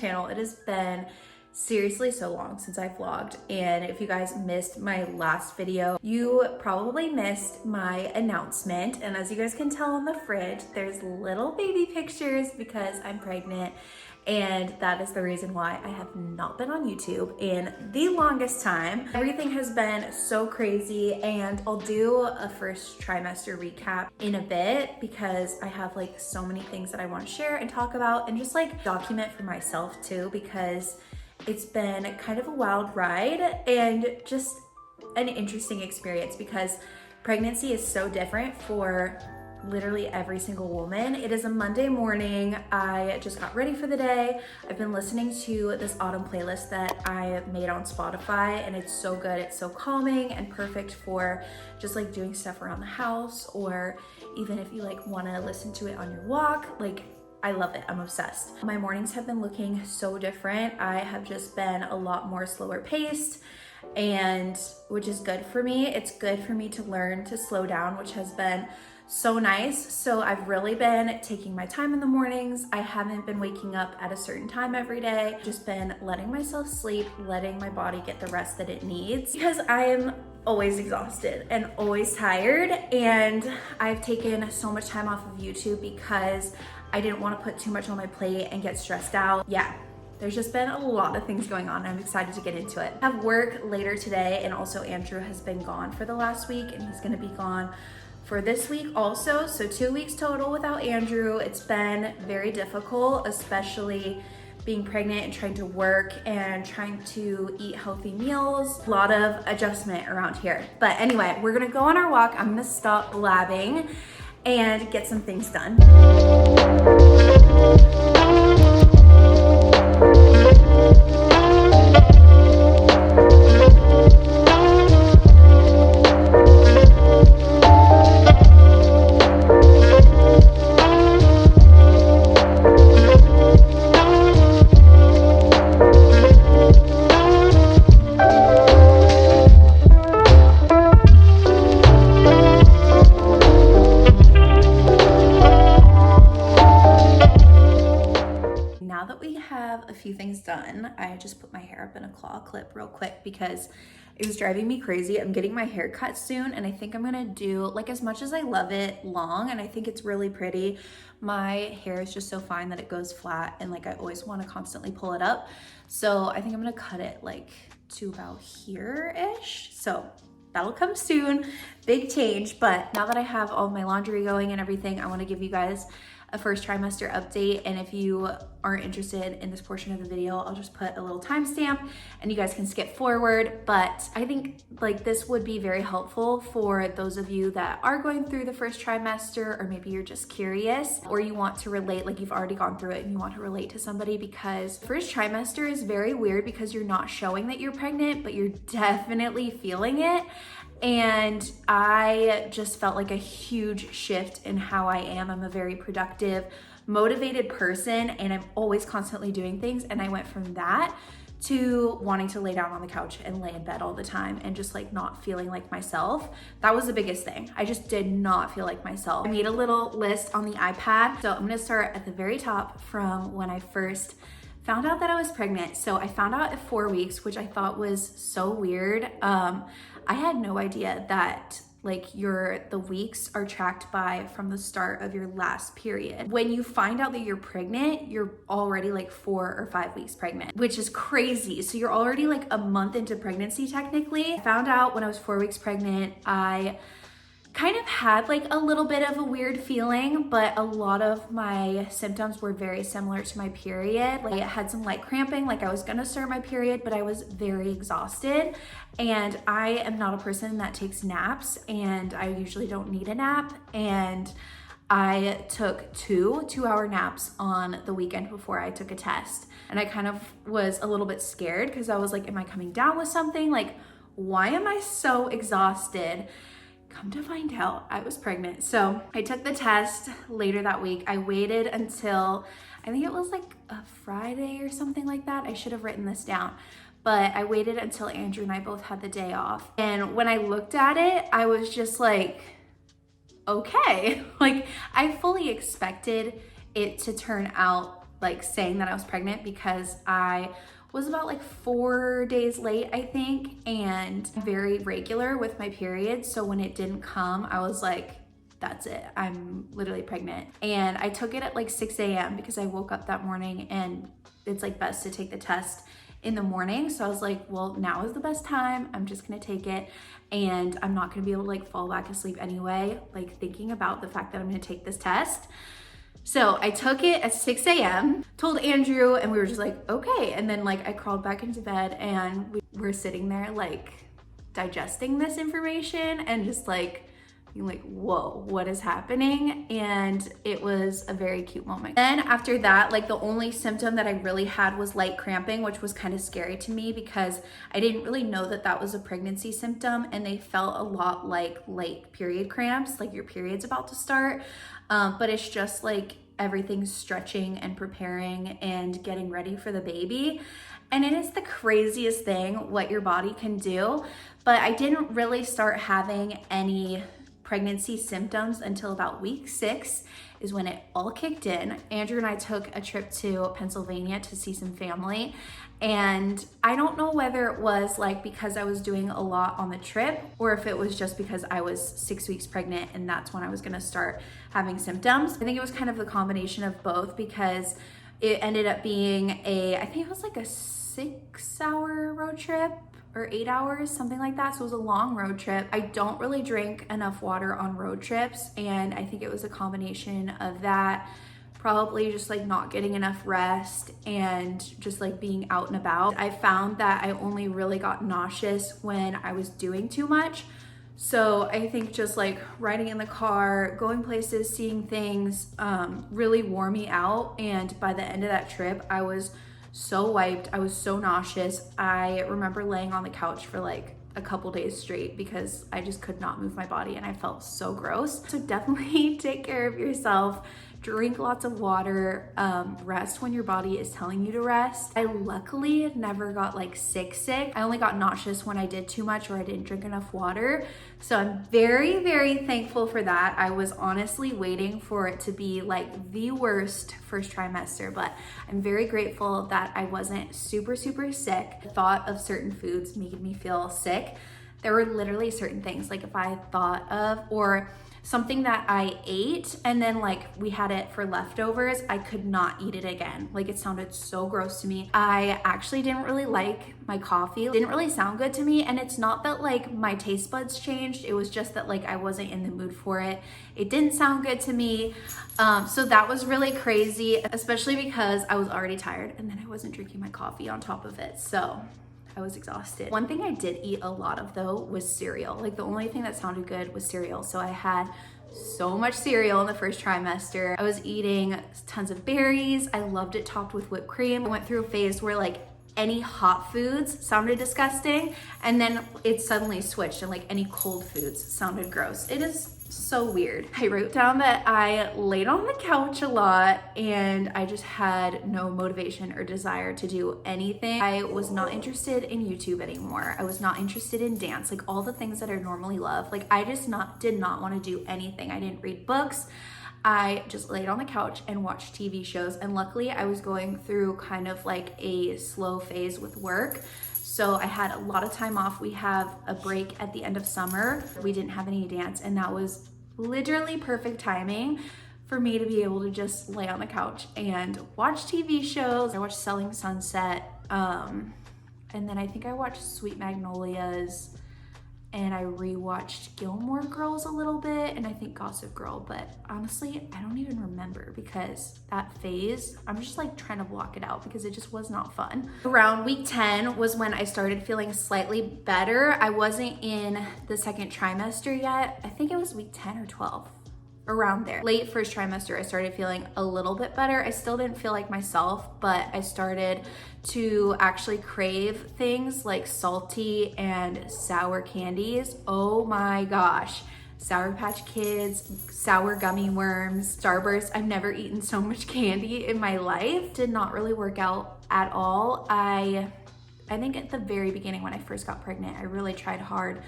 channel. It has been seriously so long since I vlogged, and if you guys missed my last video, you probably missed my announcement. And as you guys can tell on the fridge, there's little baby pictures because I'm pregnant, and that is the reason why I have not been on YouTube in the longest time. Everything has been so crazy, and I'll do a first trimester recap in a bit because I have like so many things that I want to share and talk about and just like document for myself too, because it's been kind of a wild ride and just an interesting experience because pregnancy is so different for literally every single woman. It is a Monday morning. I just got ready for the day. I've been listening to this autumn playlist that I made on Spotify, and it's so good. It's so calming and perfect for just like doing stuff around the house, or even if you like want to listen to it on your walk. Like, I love it. I'm obsessed. My mornings have been looking so different. I have just been a lot more slower paced, and which is good for me. It's good for me to learn to slow down, which has been so nice. So I've really been taking my time in the mornings. I haven't been waking up at a certain time every day. Just been letting myself sleep, letting my body get the rest that it needs, because I am always exhausted and always tired. And I've taken so much time off of YouTube because I didn't want to put too much on my plate and get stressed out. Yeah. There's just been a lot of things going on. I'm excited to get into it. I have work later today, and also Andrew has been gone for the last week, and he's gonna be gone for this week also. So 2 weeks total without Andrew. It's been very difficult, especially being pregnant and trying to work and trying to eat healthy meals. A lot of adjustment around here. But anyway, we're gonna go on our walk. I'm gonna stop blabbing and get some things done. A few things done. I just put my hair up in a claw clip real quick because it was driving me crazy. I'm getting my hair cut soon, and I think I'm gonna do, like, as much as I love it long and I think it's really pretty, my hair is just so fine that it goes flat, and like I always want to constantly pull it up. So I think I'm gonna cut it like to about here-ish. So that'll come soon. Big change. But now that I have all my laundry going and everything, I want to give you guys a first trimester update. And if you aren't interested in this portion of the video, I'll just put a little timestamp and you guys can skip forward. But I think like this would be very helpful for those of you that are going through the first trimester, or maybe you're just curious, or you want to relate, like you've already gone through it and you want to relate to somebody, because first trimester is very weird because you're not showing that you're pregnant, but you're definitely feeling it. And I just felt like a huge shift in how I am. I'm a very productive, motivated person, and I'm always constantly doing things. And I went from that to wanting to lay down on the couch and lay in bed all the time and just like not feeling like myself. That was the biggest thing. I just did not feel like myself. I made a little list on the iPad. So I'm gonna start at the very top from when I first found out that I was pregnant. So I found out at 4 weeks, which I thought was so weird. I had no idea that like the weeks are tracked by from the start of your last period. When you find out that you're pregnant, you're already like 4 or 5 weeks pregnant, which is crazy. So you're already like a month into pregnancy technically. I found out when I was 4 weeks pregnant. I kind of had like a little bit of a weird feeling, but a lot of my symptoms were very similar to my period. Like I had some light cramping, like I was gonna start my period, but I was very exhausted. And I am not a person that takes naps, and I usually don't need a nap. And I took 2-hour naps on the weekend before I took a test. And I kind of was a little bit scared because I was like, am I coming down with something? Like, why am I so exhausted? Come to find out, I was pregnant. So I took the test later that week. I waited until, I think it was like a Friday or something like that. I should have written this down. But I waited until Andrew and I both had the day off. And when I looked at it, I was just like, okay. Like I fully expected it to turn out like saying that I was pregnant because I was about like 4 days late, I think, and very regular with my period. So when it didn't come, I was like, that's it, I'm literally pregnant. And I took it at like 6 a.m. because I woke up that morning, and it's like best to take the test in the morning. So I was like, well, now is the best time. I'm just gonna take it, and I'm not gonna be able to like fall back asleep anyway, like thinking about the fact that I'm gonna take this test. So I took it at 6 a.m., told Andrew, and we were just like, okay. And then like I crawled back into bed, and we were sitting there like digesting this information and just like being like, whoa, what is happening? And it was a very cute moment. Then after that, like the only symptom that I really had was light cramping, which was kind of scary to me because I didn't really know that that was a pregnancy symptom, and they felt a lot like late period cramps, like your period's about to start. But it's just like everything's stretching and preparing and getting ready for the baby. And it is the craziest thing what your body can do. But I didn't really start having any pregnancy symptoms until about week 6 is when it all kicked in. Andrew and I took a trip to Pennsylvania to see some family. And I don't know whether it was like because I was doing a lot on the trip, or if it was just because I was 6 weeks pregnant and that's when I was gonna start having symptoms. I think it was kind of the combination of both, because it ended up being I think it was like a 6-hour road trip or 8 hours, something like that. So it was a long road trip. I don't really drink enough water on road trips, and I think it was a combination of that, probably just like not getting enough rest and just like being out and about. I found that I only really got nauseous when I was doing too much. So I think just like riding in the car, going places, seeing things really wore me out. And by the end of that trip, I was so wiped. I was so nauseous. I remember laying on the couch for like a couple days straight because I just could not move my body and I felt so gross. So definitely take care of yourself. Drink lots of water, rest when your body is telling you to rest. I luckily never got like sick. I only got nauseous when I did too much or I didn't drink enough water. So I'm very, very thankful for that. I was honestly waiting for it to be like the worst first trimester, but I'm very grateful that I wasn't super sick. The thought of certain foods made me feel sick. There were literally certain things, like if I thought of, or something that I ate and then like we had it for leftovers, I could not eat it again. Like it sounded so gross to me. I actually didn't really like my coffee. It didn't really sound good to me. And it's not that like my taste buds changed. It was just that like I wasn't in the mood for it. It didn't sound good to me. So that was really crazy, especially because I was already tired and then I wasn't drinking my coffee on top of it. So I was exhausted. One thing I did eat a lot of though was cereal. Like the only thing that sounded good was cereal. So I had so much cereal in the first trimester. I was eating tons of berries. I loved it topped with whipped cream. I went through a phase where like any hot foods sounded disgusting, and then it suddenly switched and like any cold foods sounded gross. It is so weird. I wrote down that I laid on the couch a lot and I just had no motivation or desire to do anything. I was not interested in YouTube anymore. I was not interested in dance, like all the things that I normally love. Like I just did not want to do anything. I didn't read books. I just laid on the couch and watched TV shows. And luckily I was going through kind of like a slow phase with work. So I had a lot of time off. We have a break at the end of summer. We didn't have any dance, and that was literally perfect timing for me to be able to just lay on the couch and watch TV shows. I watched Selling Sunset, and then I think I watched Sweet Magnolias, and I rewatched Gilmore Girls a little bit, and I think Gossip Girl, but honestly, I don't even remember because that phase, I'm just like trying to block it out because it just was not fun. Around week 10 was when I started feeling slightly better. I wasn't in the second trimester yet. I think it was week 10 or 12. Around there. Late first trimester, I started feeling a little bit better. I still didn't feel like myself, but I started to actually crave things like salty and sour candies. Oh my gosh. Sour Patch Kids, sour gummy worms, Starburst. I've never eaten so much candy in my life. Did not really work out at all. I think at the very beginning when I first got pregnant, I really tried hard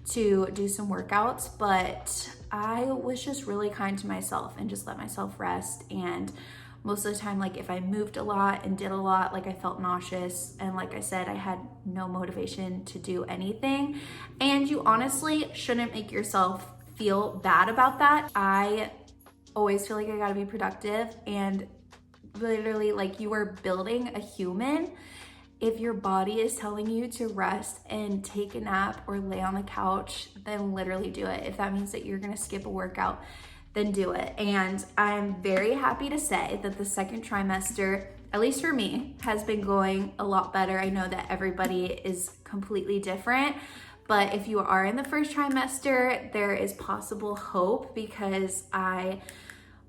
to do some workouts, but I was just really kind to myself and just let myself rest and Most of the time, like if I moved a lot and did a lot, like I felt nauseous. And like I said, I had no motivation to do anything. And you honestly shouldn't make yourself feel bad about that. I always feel like I gotta be productive, and literally, like, you are building a human. If your body is telling you to rest and take a nap or lay on the couch, then literally do it. If that means that you're gonna skip a workout, then do it. And I'm very happy to say that the second trimester, at least for me, has been going a lot better. I know that everybody is completely different, but if you are in the first trimester, there is possible hope, because I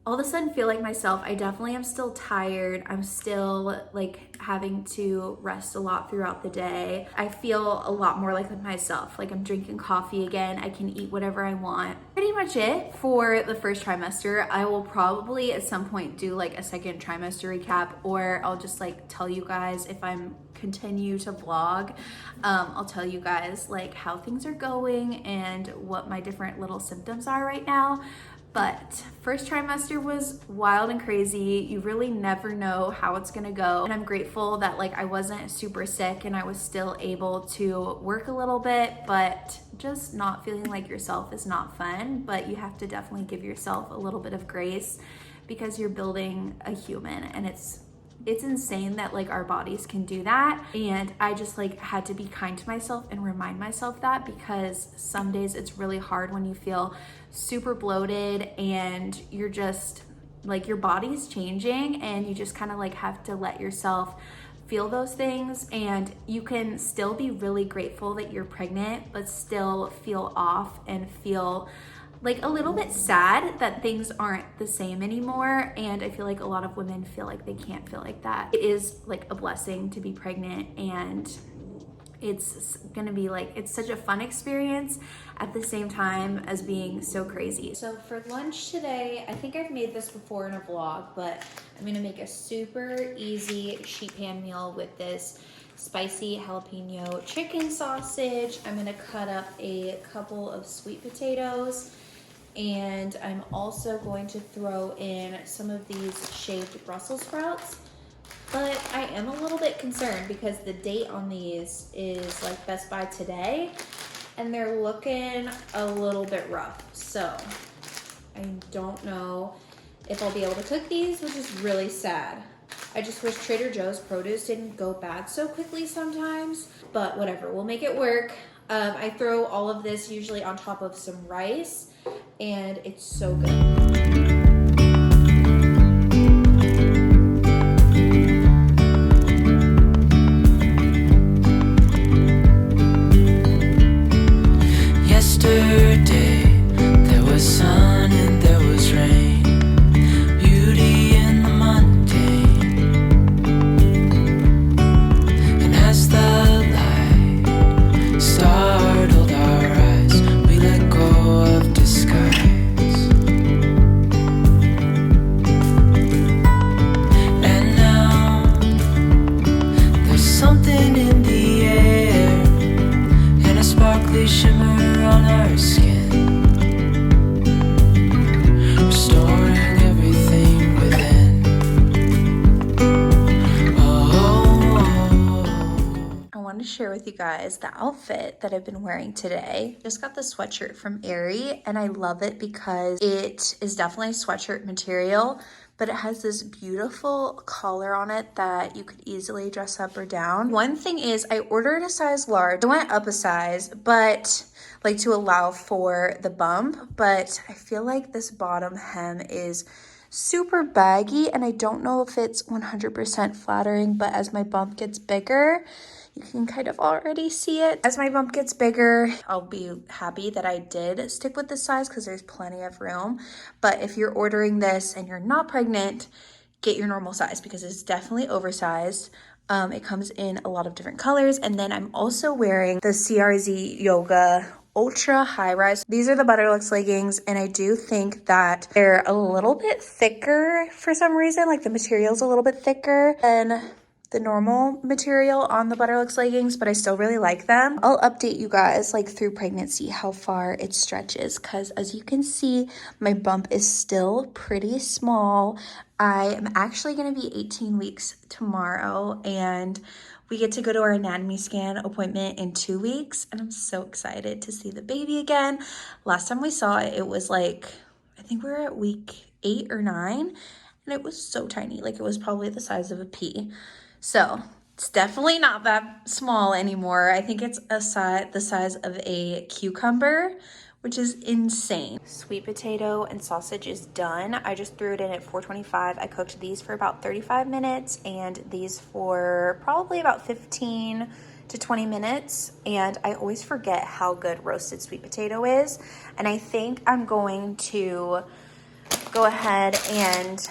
all of a sudden feel like myself. I definitely am still tired. I'm still like having to rest a lot throughout the day. I feel a lot more like myself. Like I'm drinking coffee again. I can eat whatever I want. Pretty much it for the first trimester. I will probably at some point do like a second trimester recap, or I'll just like tell you guys if I'm continue to vlog. I'll tell you guys like how things are going and what my different little symptoms are right now. But first trimester was wild and crazy. You really never know how it's gonna go. And I'm grateful that like I wasn't super sick and I was still able to work a little bit, but just not feeling like yourself is not fun. But you have to definitely give yourself a little bit of grace, because you're building a human, and it's insane that like our bodies can do that. And I just like had to be kind to myself and remind myself that, because some days it's really hard when you feel super bloated and you're just like your body's changing, and you just kind of like have to let yourself feel those things. And you can still be really grateful that you're pregnant, but still feel off and feel like a little bit sad that things aren't the same anymore. And I feel like a lot of women feel like they can't feel like that. It is like a blessing to be pregnant, and it's gonna be like, it's such a fun experience at the same time as being so crazy. So for lunch today, I think I've made this before in a vlog, but I'm gonna make a super easy sheet pan meal with this spicy jalapeno chicken sausage. I'm gonna cut up a couple of sweet potatoes, and I'm also going to throw in some of these shaved Brussels sprouts. But I am a little bit concerned because the date on these is like Best Buy today, and they're looking a little bit rough. So I don't know if I'll be able to cook these, which is really sad. I just wish Trader Joe's produce didn't go bad so quickly sometimes, but whatever, we'll make it work. I throw all of this usually on top of some rice, and it's so good. Share with you guys the outfit that I've been wearing today. Just got the sweatshirt from Aerie, and I love it because it is definitely sweatshirt material, but it has this beautiful collar on it that you could easily dress up or down. One thing is I ordered a size large. I went up a size, but like to allow for the bump, but I feel like this bottom hem is super baggy, and I don't know if it's 100% flattering, but as my bump gets bigger, you can kind of already see it. As my bump gets bigger, I'll be happy that I did stick with this size because there's plenty of room. But if you're ordering this and you're not pregnant, get your normal size because it's definitely oversized. It comes in a lot of different colors. And then I'm also wearing the CRZ Yoga Ultra High Rise. These are the Butterlux leggings, and I do think that they're a little bit thicker for some reason. Like the material's a little bit thicker than the normal material on the Butterlux leggings, but I still really like them. I'll update you guys like through pregnancy how far it stretches, because as you can see, my bump is still pretty small. I am actually going to be 18 weeks tomorrow, and we get to go to our anatomy scan appointment in 2 weeks, and I'm so excited to see the baby again. Last time we saw it, it was like, I think we were at week 8 or 9, and it was so tiny. Like, it was probably the size of a pea. So it's definitely not that small anymore. I think it's the size of a cucumber, which is insane. Sweet potato and sausage is done. I just threw it in at 425. I cooked these for about 35 minutes and these for probably about 15 to 20 minutes. And I always forget how good roasted sweet potato is. And I think I'm going to go ahead and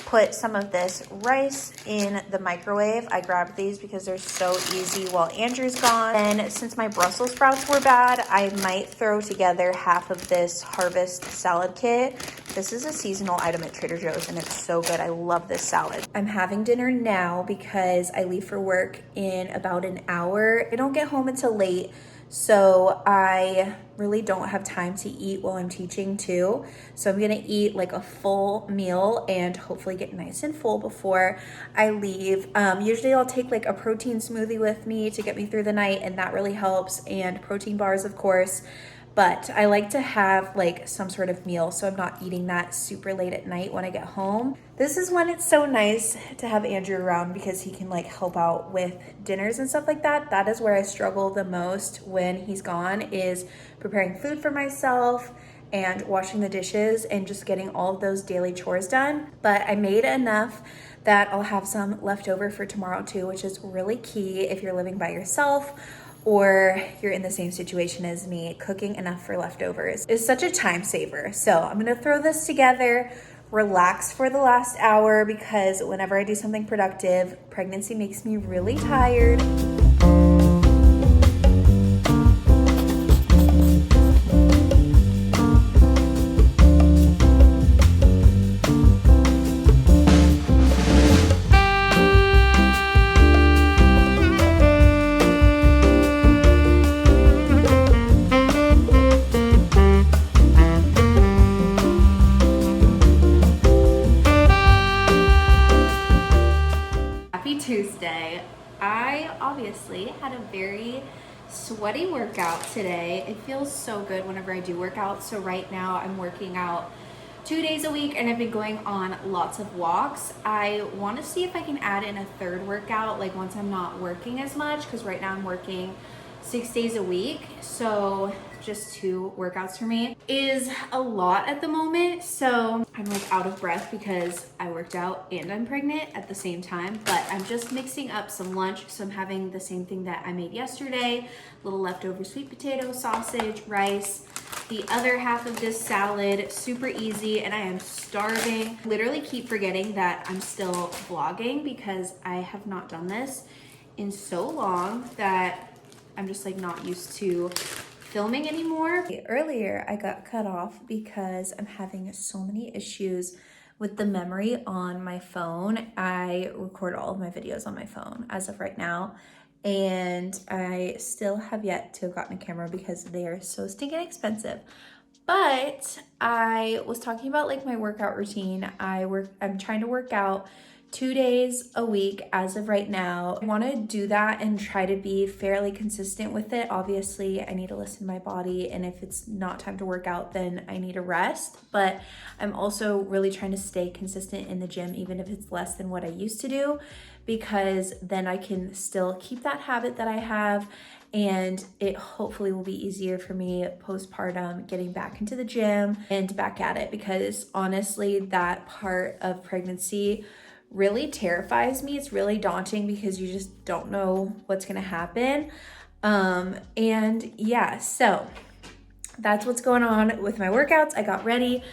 put some of this rice in the microwave. I grabbed these because they're so easy while Andrew's gone. And since my Brussels sprouts were bad, I might throw together half of this Harvest salad kit. This is a seasonal item at Trader Joe's and it's so good. I love this salad. I'm having dinner now because I leave for work in about an hour. I don't get home until late, so I really don't have time to eat while I'm teaching too. So I'm gonna eat like a full meal and hopefully get nice and full before I leave. Usually I'll take like a protein smoothie with me to get me through the night, and that really helps, and protein bars of course. But I like to have like some sort of meal so I'm not eating that super late at night when I get home. This is when it's so nice to have Andrew around because he can like help out with dinners and stuff like that. That is where I struggle the most when he's gone, is preparing food for myself and washing the dishes and just getting all of those daily chores done. But I made enough that I'll have some left over for tomorrow too, which is really key if you're living by yourself or you're in the same situation as me. Cooking enough for leftovers is such a time saver. So I'm gonna throw this together, relax for the last hour, because whenever I do something productive, pregnancy makes me really tired. Tuesday. I obviously had a very sweaty workout today. It feels so good whenever I do work out. So right now I'm working out 2 days a week and I've been going on lots of walks. I want to see if I can add in a third workout like once I'm not working as much, because right now I'm working 6 days a week. So just 2 workouts for me is a lot at the moment. So I'm like out of breath because I worked out and I'm pregnant at the same time, but I'm just mixing up some lunch. So I'm having the same thing that I made yesterday, little leftover sweet potato, sausage, rice, the other half of this salad, super easy, and I am starving. Literally keep forgetting that I'm still vlogging because I have not done this in so long that I'm just like not used to filming anymore. Earlier I got cut off because I'm having so many issues with the memory on my phone. I record all of my videos on my phone as of right now, and I still have yet to have gotten a camera because they are so stinking expensive. But I was talking about like my workout routine. I'm trying to work out 2 days a week as of right now. I want to do that and try to be fairly consistent with it. Obviously, I need to listen to my body, and if it's not time to work out, then I need a rest. But I'm also really trying to stay consistent in the gym, even if it's less than what I used to do, because then I can still keep that habit that I have, and it hopefully will be easier for me postpartum getting back into the gym and back at it, because honestly, that part of pregnancy really terrifies me. It's really daunting because you just don't know what's gonna happen. And yeah, so that's what's going on with my workouts. I got ready,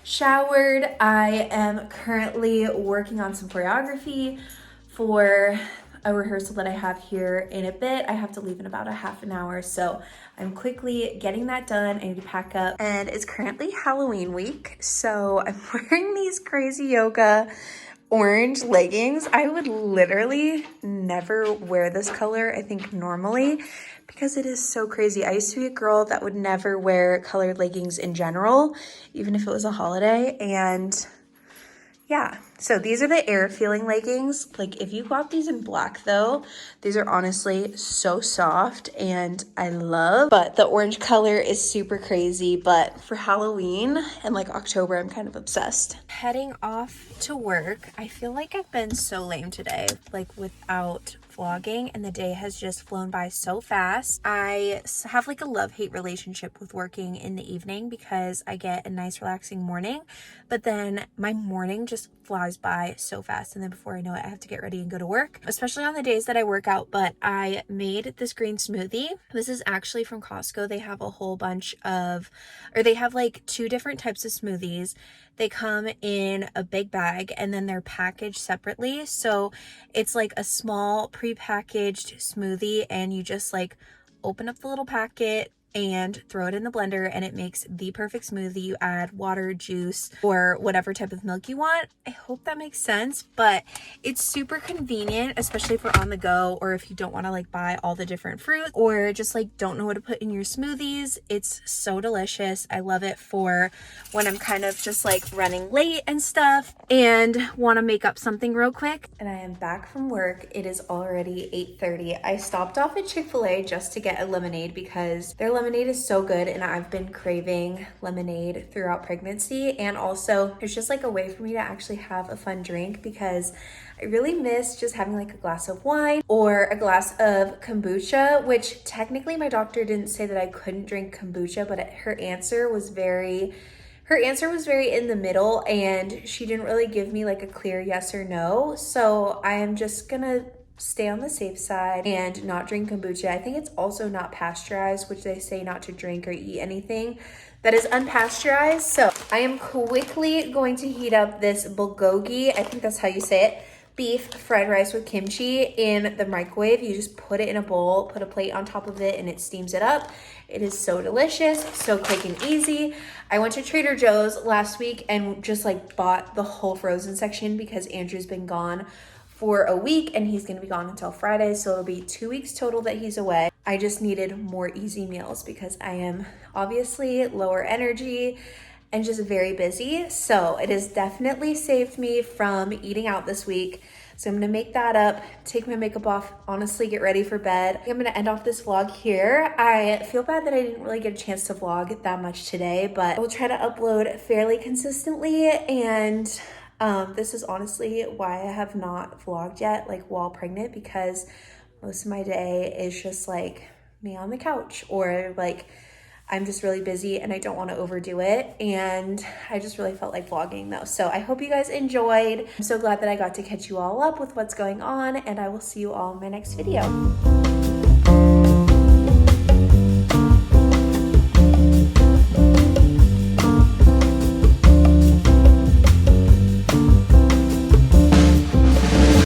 showered. I am currently working on some choreography for a rehearsal that I have here in a bit. I have to leave in about a half an hour, so I'm quickly getting that done. I need to pack up, and it's currently Halloween week, so I'm wearing these crazy yoga orange leggings. I would literally never wear this color, I think, normally, because it is so crazy. I used to be a girl that would never wear colored leggings in general, even if it was a holiday. And yeah, so these are the Air Feeling leggings. Like, if you got these in black though, these are honestly so soft and I love, but the orange color is super crazy. But for Halloween and like October, I'm kind of obsessed. Heading off to work. I feel like I've been so lame today, like without vlogging, and the day has just flown by so fast. I have like a love-hate relationship with working in the evening because I get a nice relaxing morning, but then my morning just flies by so fast, and then before I know it, I have to get ready and go to work, especially on the days that I work out. But I made this green smoothie. This is actually from Costco. They have a whole bunch of, or they have like 2 different types of smoothies. They come in a big bag and then they're packaged separately. So it's like a small pre-packaged smoothie, and you just like open up the little packet and throw it in the blender, and it makes the perfect smoothie. You add water, juice, or whatever type of milk you want. I hope that makes sense, but it's super convenient, especially if we're on the go, or if you don't want to like buy all the different fruit, or just like don't know what to put in your smoothies. It's so delicious. I love it for when I'm kind of just like running late and stuff and want to make up something real quick. And I am back from work. It is already 8:30. I stopped off at Chick-fil-A just to get a lemonade because their lemonade is so good, and I've been craving lemonade throughout pregnancy. And also it's just like a way for me to actually have a fun drink, because I really miss just having like a glass of wine or a glass of kombucha, which technically my doctor didn't say that I couldn't drink kombucha, but her answer was very in the middle, and she didn't really give me like a clear yes or no. So I am just gonna stay on the safe side and not drink kombucha. I think it's also not pasteurized, which they say not to drink or eat anything that is unpasteurized. So I am quickly going to heat up this bulgogi, I think that's how you say it, beef fried rice with kimchi in the microwave. You just put it in a bowl, put a plate on top of it, and it steams it up. It is so delicious, so quick and easy. I went to Trader Joe's last week and just like bought the whole frozen section because Andrew's been gone for a week and he's gonna be gone until Friday, so it'll be 2 weeks total that he's away. I just needed more easy meals because I am obviously lower energy and just very busy. So it has definitely saved me from eating out this week. So I'm gonna make that up, take my makeup off, honestly get ready for bed. I'm gonna end off this vlog here. I feel bad that I didn't really get a chance to vlog that much today, but I will try to upload fairly consistently. And this is honestly why I have not vlogged yet, like while pregnant, because most of my day is just like me on the couch, or like I'm just really busy and I don't want to overdo it. And I just really felt like vlogging though. So I hope you guys enjoyed. I'm so glad that I got to catch you all up with what's going on, and I will see you all in my next video.